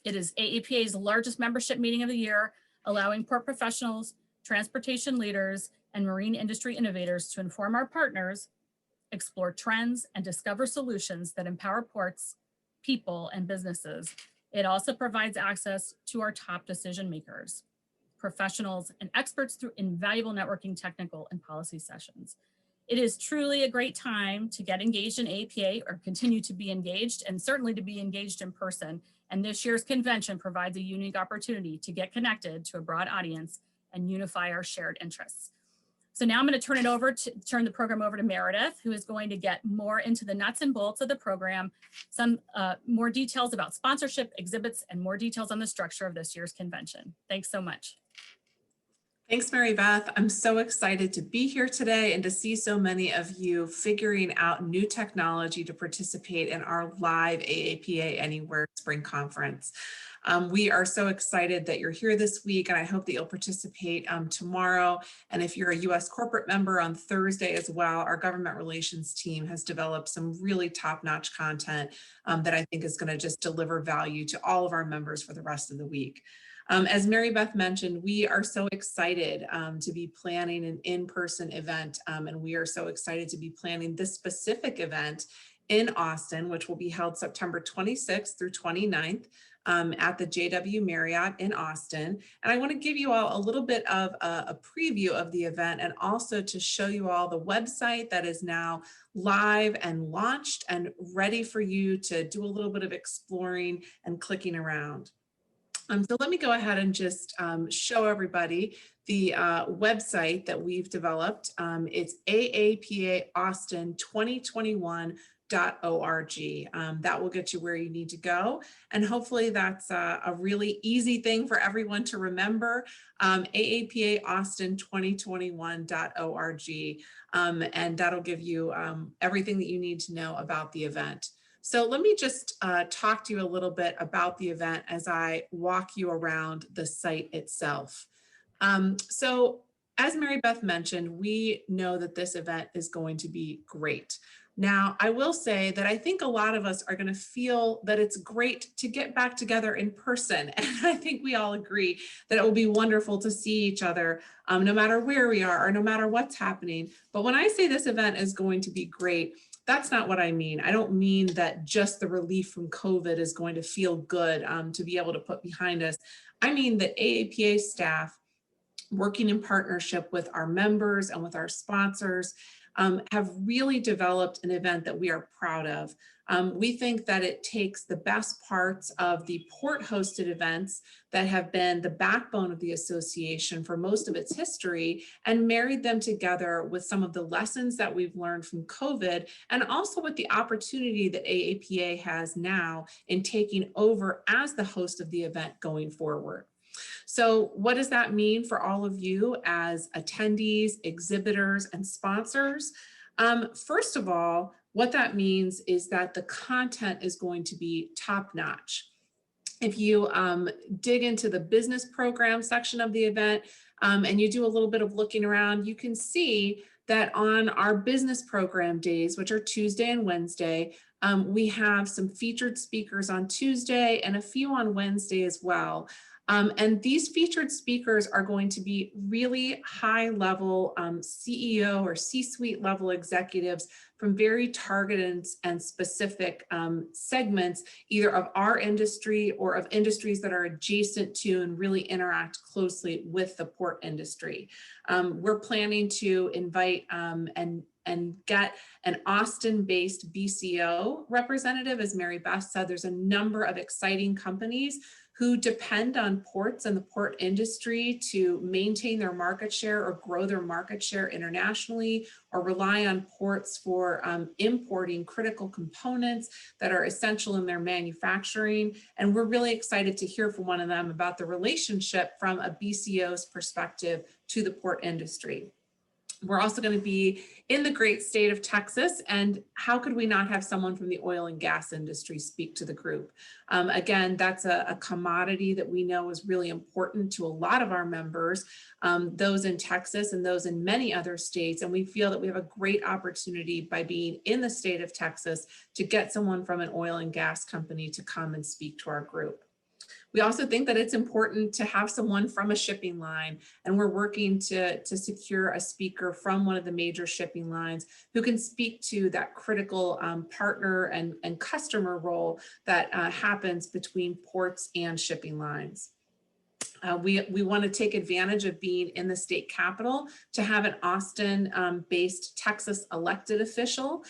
It is AAPA's largest membership meeting of the year, allowing port professionals, transportation leaders, and marine industry innovators to inform our partners, explore trends, and discover solutions that empower ports, people, and businesses. It also provides access to our top decision makers, professionals, and experts through invaluable networking, technical, and policy sessions. It is truly a great time to get engaged in AAPA or continue to be engaged, and certainly to be engaged in person. And this year's convention provides a unique opportunity to get connected to a broad audience and unify our shared interests. So now I'm going to turn the program over to Meredith, who is going to get more into the nuts and bolts of the program, some more details about sponsorship, exhibits, and more details on the structure of this year's convention. Thanks so much. Thanks, Mary Beth. I'm so excited to be here today and to see so many of you figuring out new technology to participate in our live AAPA Anywhere Spring Conference. We are so excited that you're here this week, and I hope that you'll participate tomorrow. And if you're a U.S. corporate member, on Thursday as well, our government relations team has developed some really top-notch content that I think is going to just deliver value to all of our members for the rest of the week. As Mary Beth mentioned, we are so excited to be planning an in-person event, and we are so excited to be planning this specific event in Austin, which will be held September 26th through 29th at the JW Marriott in Austin. And I want to give you all a little bit of a preview of the event, and also to show you all the website that is now live and launched and ready for you to do a little bit of exploring and clicking around. So let me go ahead and just show everybody the website that we've developed. It's aapaAustin2021.org. That will get you where you need to go. And hopefully that's a really easy thing for everyone to remember, aapaAustin2021.org. And that'll give you everything that you need to know about the event. So let me just talk to you a little bit about the event as I walk you around the site itself. So as Mary Beth mentioned, we know that this event is going to be great. Now, I will say that I think a lot of us are going to feel that it's great to get back together in person. And I think we all agree that it will be wonderful to see each other no matter where we are or no matter what's happening. But when I say this event is going to be great, that's not what I mean. I don't mean that just the relief from COVID is going to feel good to be able to put behind us. I mean that AAPA staff, working in partnership with our members and with our sponsors, have really developed an event that we are proud of. We think that it takes the best parts of the port-hosted events that have been the backbone of the association for most of its history and married them together with some of the lessons that we've learned from COVID, and also with the opportunity that AAPA has now in taking over as the host of the event going forward. So what does that mean for all of you as attendees, exhibitors, and sponsors? First of all, what that means is that the content is going to be top-notch. If you dig into the business program section of the event and you do a little bit of looking around, you can see that on our business program days, which are Tuesday and Wednesday, we have some featured speakers on Tuesday and a few on Wednesday as well. And these featured speakers are going to be really high-level CEO or C-suite level executives from very targeted and specific segments, either of our industry or of industries that are adjacent to and really interact closely with the port industry. We're planning to invite and get an Austin-based BCO representative. As Mary Beth said, there's a number of exciting companies who depend on ports and the port industry to maintain their market share or grow their market share internationally, or rely on ports for importing critical components that are essential in their manufacturing. And we're really excited to hear from one of them about the relationship from a BCO's perspective to the port industry. We're also going to be in the great state of Texas, and how could we not have someone from the oil and gas industry speak to the group? Again, that's a commodity that we know is really important to a lot of our members, those in Texas and those in many other states, and we feel that we have a great opportunity by being in the state of Texas to get someone from an oil and gas company to come and speak to our group. We also think that it's important to have someone from a shipping line, and we're working to secure a speaker from one of the major shipping lines who can speak to that critical partner and customer role that happens between ports and shipping lines. We want to take advantage of being in the state capitol to have an Austin-based Texas elected official.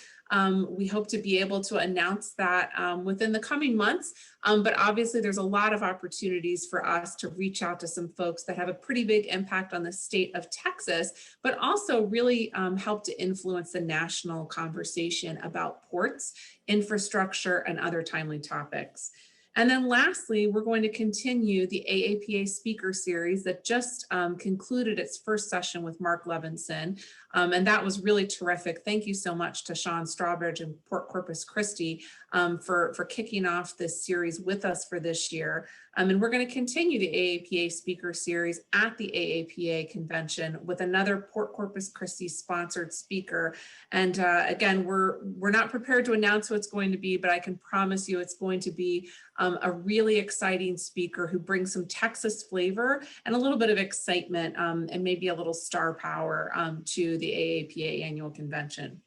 We hope to be able to announce that within the coming months, but obviously there's a lot of opportunities for us to reach out to some folks that have a pretty big impact on the state of Texas, but also really help to influence the national conversation about ports, infrastructure, and other timely topics. And then lastly, we're going to continue the AAPA speaker series that just concluded its first session with Mark Levinson. And that was really terrific. Thank you so much to Sean Strawbridge and Port Corpus Christi for kicking off this series with us for this year. And we're going to continue the AAPA speaker series at the AAPA convention with another Port Corpus Christi sponsored speaker. And again, we're not prepared to announce who it's going to be, but I can promise you it's going to be a really exciting speaker who brings some Texas flavor and a little bit of excitement and maybe a little star power to the AAPA annual convention.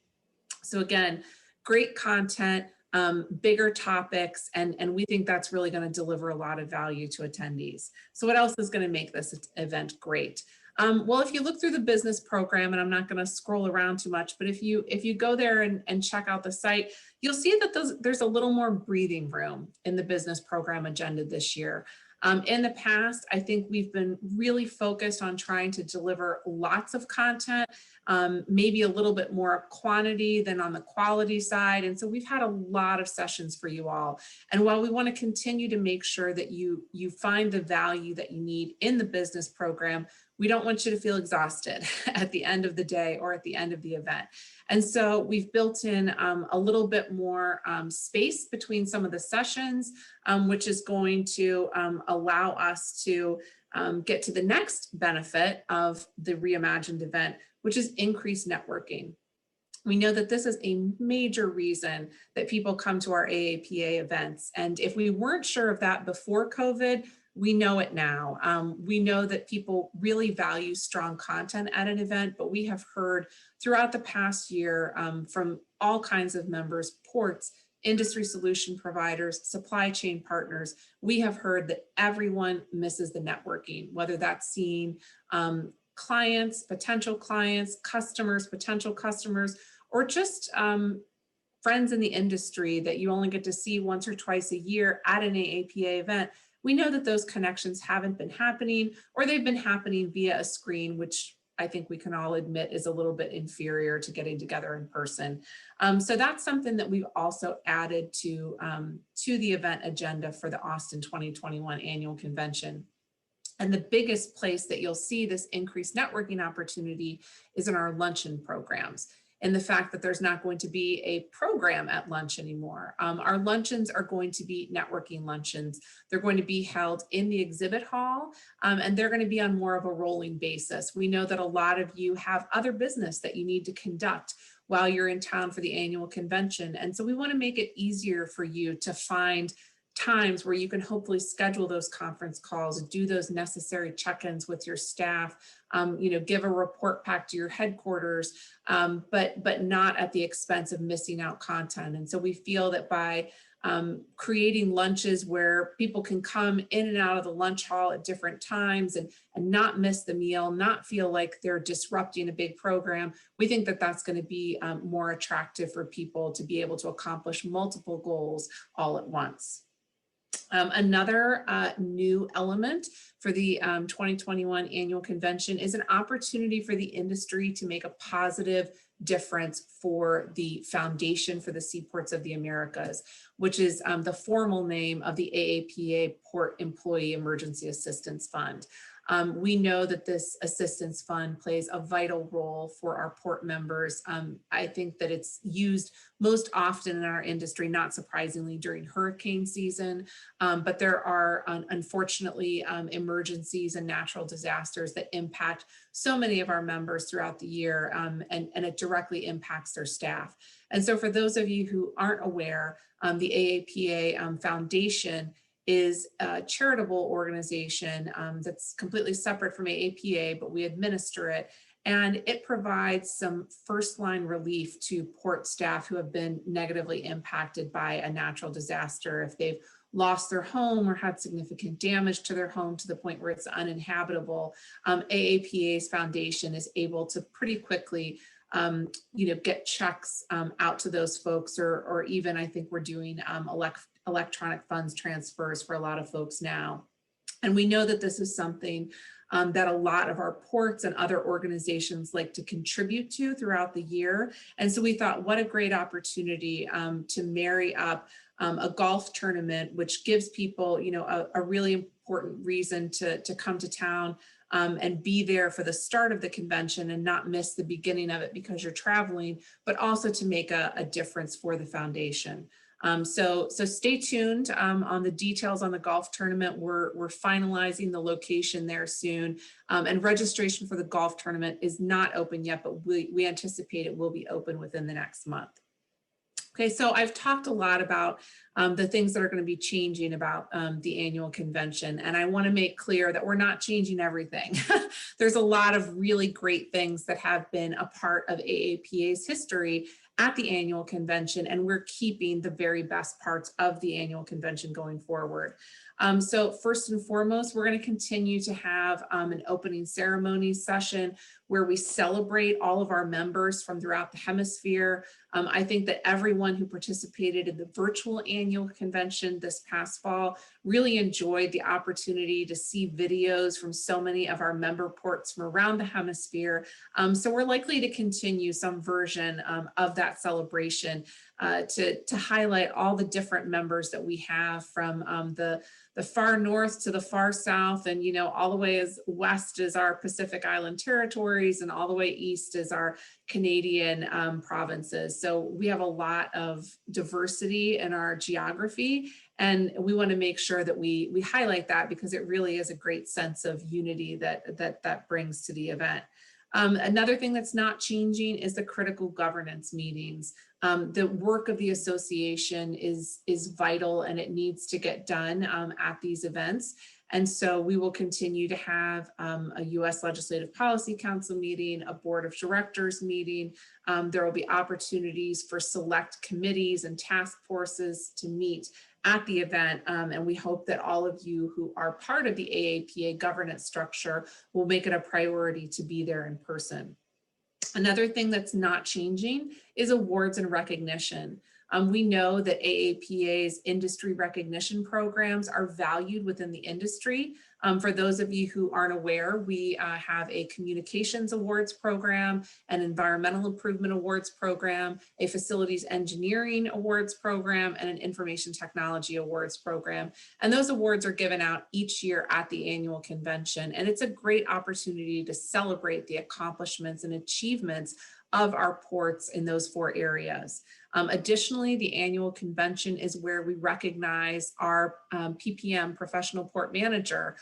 So again, great content, bigger topics, and we think that's really going to deliver a lot of value to attendees. So what else is going to make this event great? Well, if you look through the business program, and I'm not going to scroll around too much, but if you go there and check out the site, you'll see that there's a little more breathing room in the business program agenda this year. In the past, I think we've been really focused on trying to deliver lots of content, maybe a little bit more quantity than on the quality side. And so we've had a lot of sessions for you all. And while we want to continue to make sure that you find the value that you need in the business program, we don't want you to feel exhausted at the end of the day or at the end of the event. And so we've built in a little bit more space between some of the sessions, which is going to allow us to get to the next benefit of the reimagined event, which is increased networking. We know that this is a major reason that people come to our AAPA events. And if we weren't sure of that before COVID, we know it now. We know that people really value strong content at an event, but we have heard throughout the past year from all kinds of members, ports, industry solution providers, supply chain partners, we have heard that everyone misses the networking, whether that's seeing clients, potential clients, customers, potential customers, or just friends in the industry that you only get to see once or twice a year at an AAPA event. We know that those connections haven't been happening, or they've been happening via a screen, which I think we can all admit is a little bit inferior to getting together in person. So that's something that we've also added to the event agenda for the Austin 2021 annual convention. And the biggest place that you'll see this increased networking opportunity is in our luncheon programs, and the fact that there's not going to be a program at lunch anymore. Our luncheons are going to be networking luncheons. They're going to be held in the exhibit hall, and they're going to be on more of a rolling basis. We know that a lot of you have other business that you need to conduct while you're in town for the annual convention. And so we want to make it easier for you to find times where you can hopefully schedule those conference calls, do those necessary check-ins with your staff, give a report back to your headquarters, but not at the expense of missing out content. And so we feel that by creating lunches where people can come in and out of the lunch hall at different times and not miss the meal, not feel like they're disrupting a big program, we think that that's going to be more attractive for people to be able to accomplish multiple goals all at once. Another new element for the 2021 annual convention is an opportunity for the industry to make a positive difference for the Foundation for the Seaports of the Americas, which is the formal name of the AAPA Port Employee Emergency Assistance Fund. We know that this assistance fund plays a vital role for our port members. I think that it's used most often in our industry, not surprisingly, during hurricane season, but there are unfortunately emergencies and natural disasters that impact so many of our members throughout the year, and it directly impacts their staff. And so for those of you who aren't aware, the AAPA Foundation is a charitable organization that's completely separate from AAPA, but we administer it. And it provides some first line relief to port staff who have been negatively impacted by a natural disaster. If they've lost their home or had significant damage to their home to the point where it's uninhabitable, AAPA's foundation is able to pretty quickly get checks out to those folks, or even I think we're doing electronic funds transfers for a lot of folks now. And we know that this is something that a lot of our ports and other organizations like to contribute to throughout the year. And so we thought, what a great opportunity to marry up a golf tournament, which gives people, a really important reason to come to town and be there for the start of the convention and not miss the beginning of it because you're traveling, but also to make a difference for the foundation. So stay tuned on the details on the golf tournament. We're finalizing the location there soon, and registration for the golf tournament is not open yet, but we anticipate it will be open within the next month. Okay, so I've talked a lot about the things that are going to be changing about the annual convention, and I want to make clear that we're not changing everything. There's a lot of really great things that have been a part of AAPA's history at the annual convention, and we're keeping the very best parts of the annual convention going forward. So first and foremost, we're going to continue to have an opening ceremony session where we celebrate all of our members from throughout the hemisphere. I think that everyone who participated in the virtual annual convention this past fall really enjoyed the opportunity to see videos from so many of our member ports from around the hemisphere. So we're likely to continue some version of that celebration to highlight all the different members that we have from the far north to the far south, and all the way as west as our Pacific Island territories, and all the way east as our Canadian provinces. So we have a lot of diversity in our geography, and we want to make sure that we highlight that because it really is a great sense of unity that brings to the event. Another thing that's not changing is the critical governance meetings. The work of the association is vital, and it needs to get done at these events. And so we will continue to have a U.S. Legislative Policy Council meeting, a Board of Directors meeting. There will be opportunities for select committees and task forces to meet at the event. And we hope that all of you who are part of the AAPA governance structure will make it a priority to be there in person. Another thing that's not changing is awards and recognition. We know that AAPA's industry recognition programs are valued within the industry. For those of you who aren't aware, we have a communications awards program, an environmental improvement awards program, a facilities engineering awards program, and an information technology awards program. And those awards are given out each year at the annual convention. And it's a great opportunity to celebrate the accomplishments and achievements of our ports in those 4 areas. Additionally, the annual convention is where we recognize our PPM professional port manager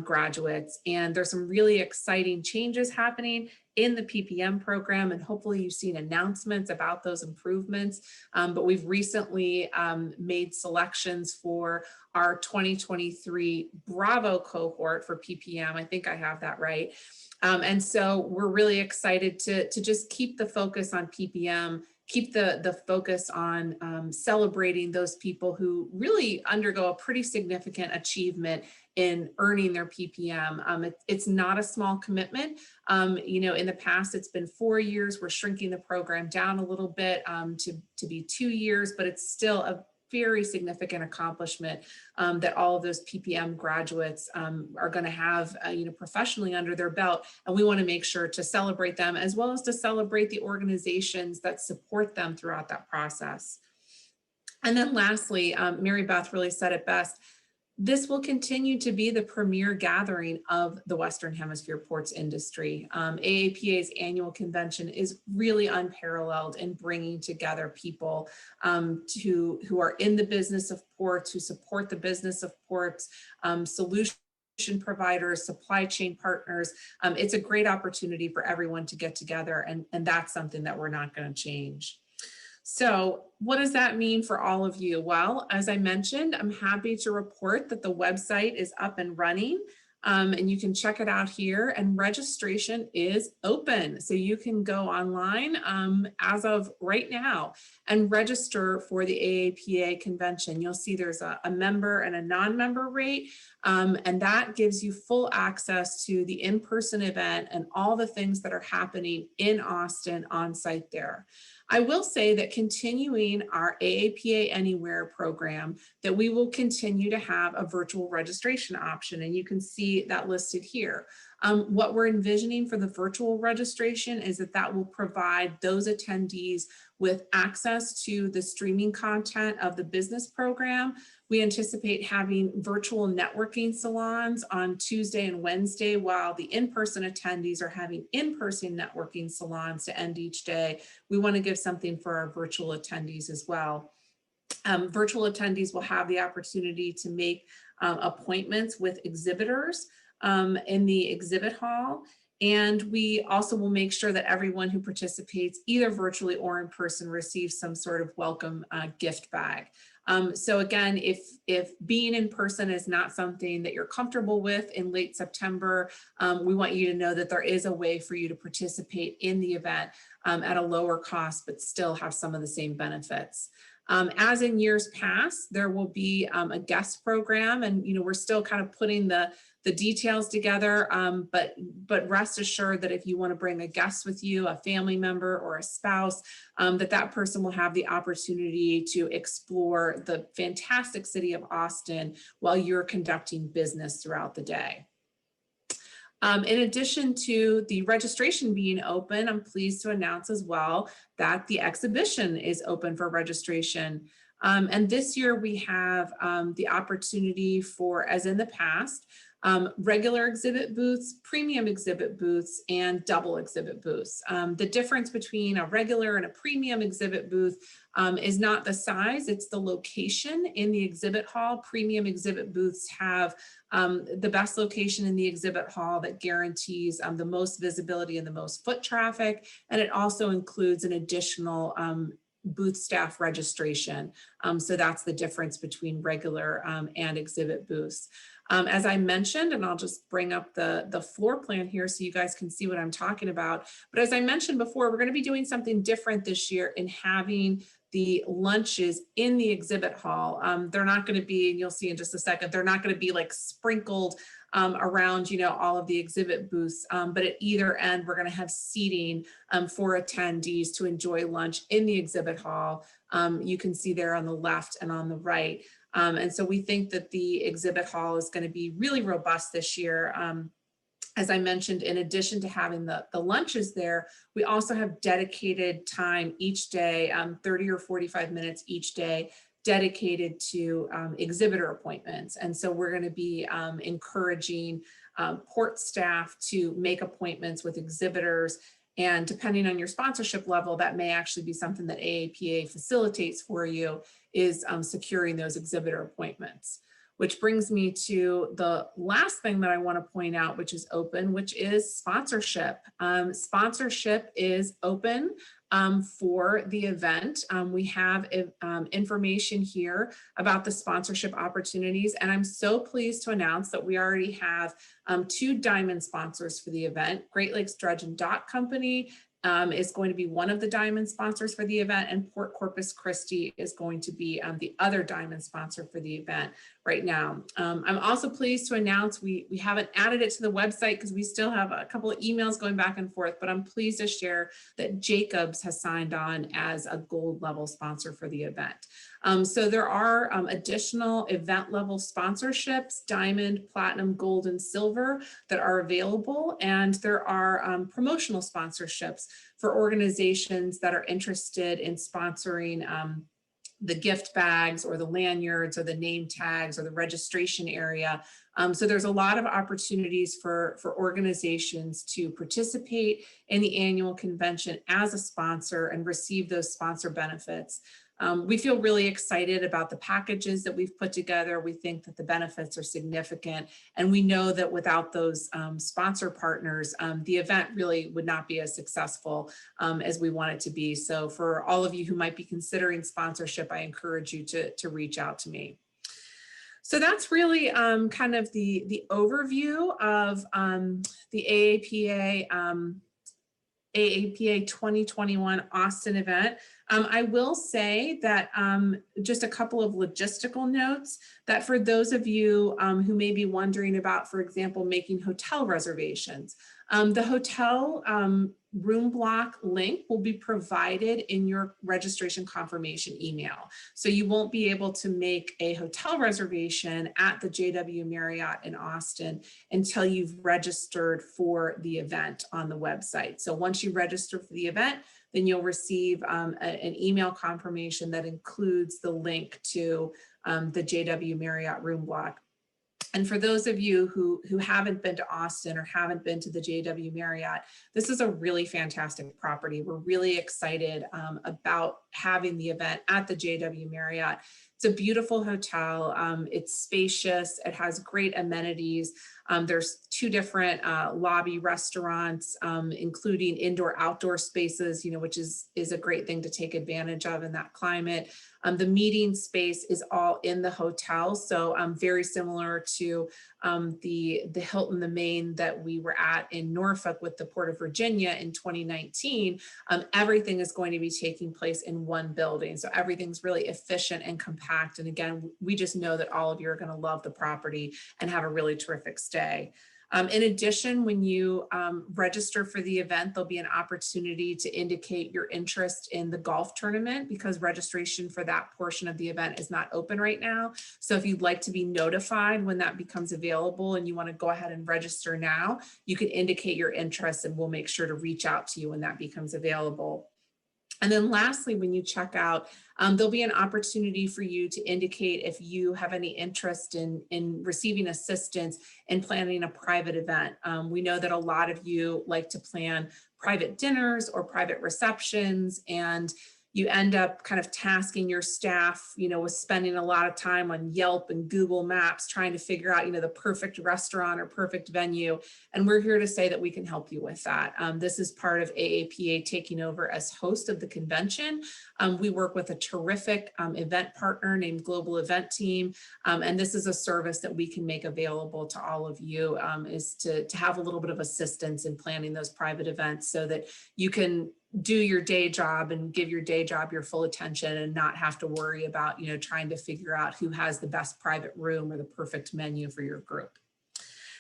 graduates. And there's some really exciting changes happening in the PPM program, and hopefully you've seen announcements about those improvements. But we've recently made selections for our 2023 Bravo cohort for PPM. I think I have that right. And so we're really excited to just keep the focus on PPM, keep the focus on celebrating those people who really undergo a pretty significant achievement in earning their PPM. It's not a small commitment. In the past, it's been 4 years. We're shrinking the program down a little bit to be 2 years, but it's still a very significant accomplishment that all of those PPM graduates are going to have professionally under their belt. And we want to make sure to celebrate them, as well as to celebrate the organizations that support them throughout that process. And then lastly, Mary Beth really said it best. This will continue to be the premier gathering of the Western Hemisphere ports industry. AAPA's annual convention is really unparalleled in bringing together people who are in the business of ports, who support the business of ports, solution providers, supply chain partners. It's a great opportunity for everyone to get together, and that's something that we're not going to change. So what does that mean for all of you? Well, as I mentioned, I'm happy to report that the website is up and running. And you can check it out here, and registration is open. So you can go online as of right now and register for the AAPA convention. You'll see there's a member and a non-member rate, and that gives you full access to the in-person event and all the things that are happening in Austin on site there. I will say that continuing our AAPA Anywhere program, that we will continue to have a virtual registration option, and you can see that listed here. What we're envisioning for the virtual registration is that will provide those attendees with access to the streaming content of the business program. We anticipate having virtual networking salons on Tuesday and Wednesday, while the in-person attendees are having in-person networking salons to end each day. We want to give something for our virtual attendees as well. Virtual attendees will have the opportunity to make appointments with exhibitors in the exhibit hall. And we also will make sure that everyone who participates either virtually or in person receives some sort of welcome gift bag. So again, if being in person is not something that you're comfortable with in late September, we want you to know that there is a way for you to participate in the event at a lower cost, but still have some of the same benefits. As in years past, there will be a guest program, and we're still kind of putting the details together, but rest assured that if you want to bring a guest with you, a family member or a spouse, that person will have the opportunity to explore the fantastic city of Austin while you're conducting business throughout the day. In addition to the registration being open, I'm pleased to announce as well that the exhibition is open for registration. And this year we have the opportunity for, as in the past, regular exhibit booths, premium exhibit booths, and double exhibit booths. The difference between a regular and a premium exhibit booth is not the size, it's the location in the exhibit hall. Premium exhibit booths have the best location in the exhibit hall that guarantees the most visibility and the most foot traffic. And it also includes an additional booth staff registration. So that's the difference between regular and exhibit booths. As I mentioned, and I'll just bring up the floor plan here so you guys can see what I'm talking about. But as I mentioned before, we're going to be doing something different this year in having the lunches in the exhibit hall. They're not going to be, and you'll see in just a second, they're not going to be like sprinkled around, all of the exhibit booths, but at either end, we're going to have seating for attendees to enjoy lunch in the exhibit hall. You can see there on the left and on the right. And so we think that the exhibit hall is going to be really robust this year. As I mentioned, in addition to having the lunches there, we also have dedicated time each day, 30 or 45 minutes each day, dedicated to exhibitor appointments. And so we're going to be encouraging port staff to make appointments with exhibitors. And depending on your sponsorship level, that may actually be something that AAPA facilitates for you, is securing those exhibitor appointments. Which brings me to the last thing that I want to point out, which is open, which is sponsorship. Sponsorship is open for the event. We have information here about the sponsorship opportunities, and I'm so pleased to announce that we already have 2 diamond sponsors for the event. Great Lakes Dredge and Dock Company is going to be one of the diamond sponsors for the event, and Port Corpus Christi is going to be the other diamond sponsor for the event right now. I'm also pleased to announce we haven't added it to the website because we still have a couple of emails going back and forth, but I'm pleased to share that Jacobs has signed on as a gold level sponsor for the event. So there are additional event level sponsorships, diamond, platinum, gold, and silver, that are available. And there are promotional sponsorships for organizations that are interested in sponsoring the gift bags or the lanyards or the name tags or the registration area. So there's a lot of opportunities for organizations to participate in the annual convention as a sponsor and receive those sponsor benefits. We feel really excited about the packages that we've put together. We think that the benefits are significant, and we know that without those sponsor partners, the event really would not be as successful as we want it to be. So for all of you who might be considering sponsorship, I encourage you to reach out to me. So that's really kind of the overview of the AAPA 2021 Austin event. I will say that just a couple of logistical notes, that for those of you who may be wondering about, for example, making hotel reservations, the hotel room block link will be provided in your registration confirmation email. So you won't be able to make a hotel reservation at the JW Marriott in Austin until you've registered for the event on the website. So once you register for the event, then you'll receive an email confirmation that includes the link to the JW Marriott room block. And for those of you who haven't been to Austin or haven't been to the JW Marriott, this is a really fantastic property. We're really excited about having the event at the JW Marriott. It's a beautiful hotel. It's spacious. It has great amenities. There's 2 different lobby restaurants, including indoor-outdoor spaces, which is a great thing to take advantage of in that climate. The meeting space is all in the hotel, so very similar to the Hilton, the Maine that we were at in Norfolk with the Port of Virginia in 2019. Everything is going to be taking place in one building, so everything's really efficient and compact. And again, we just know that all of you are going to love the property and have a really terrific stay. In addition, when you register for the event, there'll be an opportunity to indicate your interest in the golf tournament, because registration for that portion of the event is not open right now. So if you'd like to be notified when that becomes available and you want to go ahead and register now, you can indicate your interest and we'll make sure to reach out to you when that becomes available. And then lastly, when you check out, there'll be an opportunity for you to indicate if you have any interest in receiving assistance in planning a private event. We know that a lot of you like to plan private dinners or private receptions, and you end up kind of tasking your staff, with spending a lot of time on Yelp and Google Maps trying to figure out, the perfect restaurant or perfect venue. And we're here to say that we can help you with that. This is part of AAPA taking over as host of the convention. We work with a terrific event partner named Global Event Team. And this is a service that we can make available to all of you, is to have a little bit of assistance in planning those private events so that you can do your day job and give your day job your full attention and not have to worry about, trying to figure out who has the best private room or the perfect menu for your group.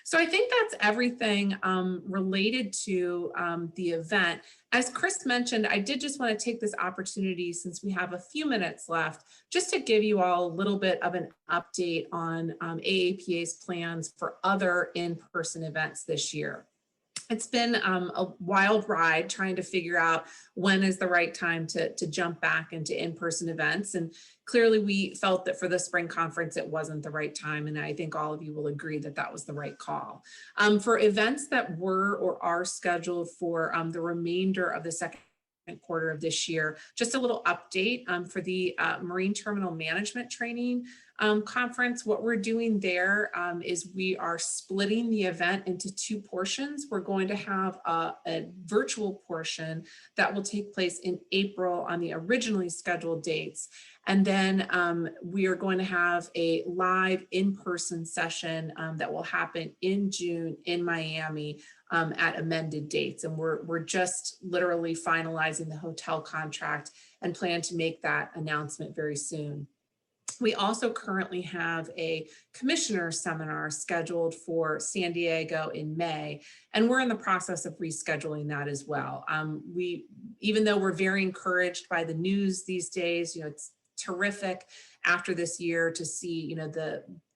So I think that's everything related to the event. As Chris mentioned, I did just want to take this opportunity, since we have a few minutes left, just to give you all a little bit of an update on AAPA's plans for other in-person events this year. It's been a wild ride trying to figure out when is the right time to jump back into in-person events. And clearly we felt that for the spring conference, it wasn't the right time. And I think all of you will agree that that was the right call. For events that were or are scheduled for the remainder of the second quarter of this year, just a little update for the Marine Terminal Management Training conference. What we're doing there is we are splitting the event into 2 portions. We're going to have a virtual portion that will take place in April on the originally scheduled dates. And then we are going to have a live in-person session that will happen in June in Miami at amended dates. And we're just literally finalizing the hotel contract and plan to make that announcement very soon. We also currently have a commissioner seminar scheduled for San Diego in May, and we're in the process of rescheduling that as well. Even though we're very encouraged by the news these days, it's terrific after this year to see,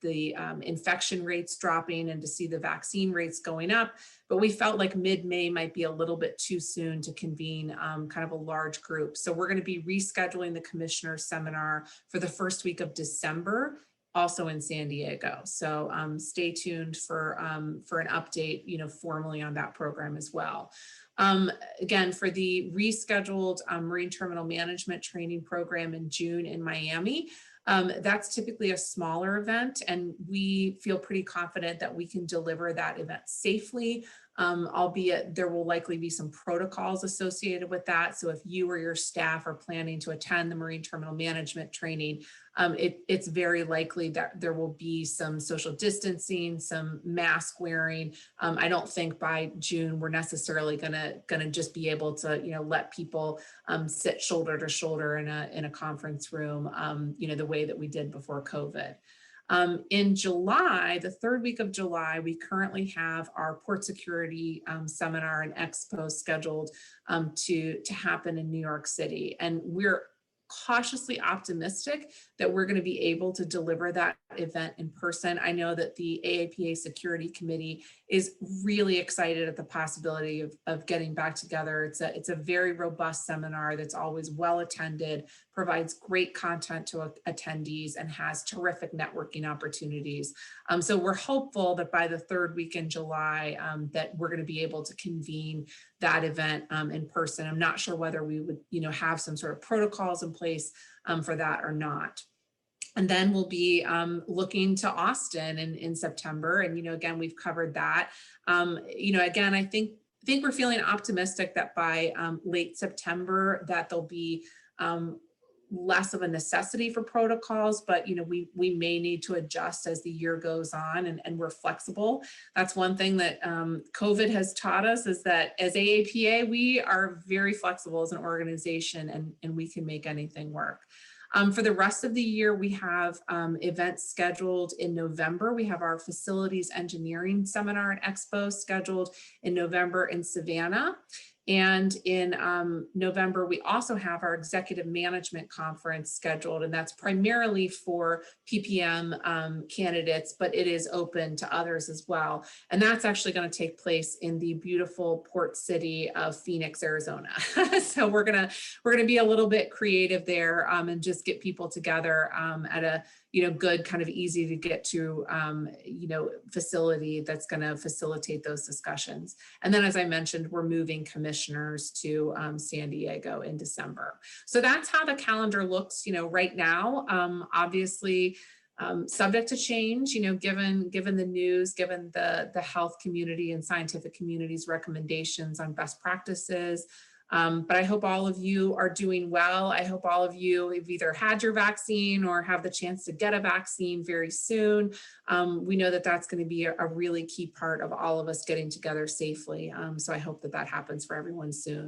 the infection rates dropping and to see the vaccine rates going up. But we felt like mid-May might be a little bit too soon to convene kind of a large group. So we're going to be rescheduling the commissioner seminar for the first week of December, also in San Diego. So stay tuned for an update, formally on that program as well. Again, for the rescheduled Marine Terminal Management Training Program in June in Miami, that's typically a smaller event, and we feel pretty confident that we can deliver that event safely, albeit there will likely be some protocols associated with that. So if you or your staff are planning to attend the Marine Terminal Management Training, it's very likely that there will be some social distancing, some mask wearing. I don't think by June we're necessarily gonna just be able to, let people sit shoulder to shoulder in a conference room, the way that we did before COVID. In July, the third week of July, we currently have our port security seminar and expo scheduled to happen in New York City. And we're cautiously optimistic that we're going to be able to deliver that event in person. I know that the AAPA Security Committee is really excited at the possibility of getting back together. It's a very robust seminar that's always well attended, provides great content to attendees, and has terrific networking opportunities. So we're hopeful that by the third week in July that we're going to be able to convene that event in person. I'm not sure whether we would, have some sort of protocols in place for that or not. And then we'll be looking to Austin in September. And, again, we've covered that. Again, I think we're feeling optimistic that by late September that there'll be less of a necessity for protocols, but we may need to adjust as the year goes on, and we're flexible. That's one thing that COVID has taught us, is that as AAPA, we are very flexible as an organization, and we can make anything work. For the rest of the year, we have events scheduled in November. We have our facilities engineering seminar and expo scheduled in November in Savannah. And in November, we also have our executive management conference scheduled, and that's primarily for PPM candidates, but it is open to others as well. And that's actually going to take place in the beautiful port city of Phoenix, Arizona. So we're gonna be a little bit creative there and just get people together at a good, kind of easy to get to, facility that's going to facilitate those discussions. And then, as I mentioned, we're moving commissioners to San Diego in December. So that's how the calendar looks, right now. Obviously, subject to change, given the news, given the health community and scientific community's recommendations on best practices. But I hope all of you are doing well. I hope all of you have either had your vaccine or have the chance to get a vaccine very soon. We know that that's going to be a really key part of all of us getting together safely. So I hope that happens for everyone soon.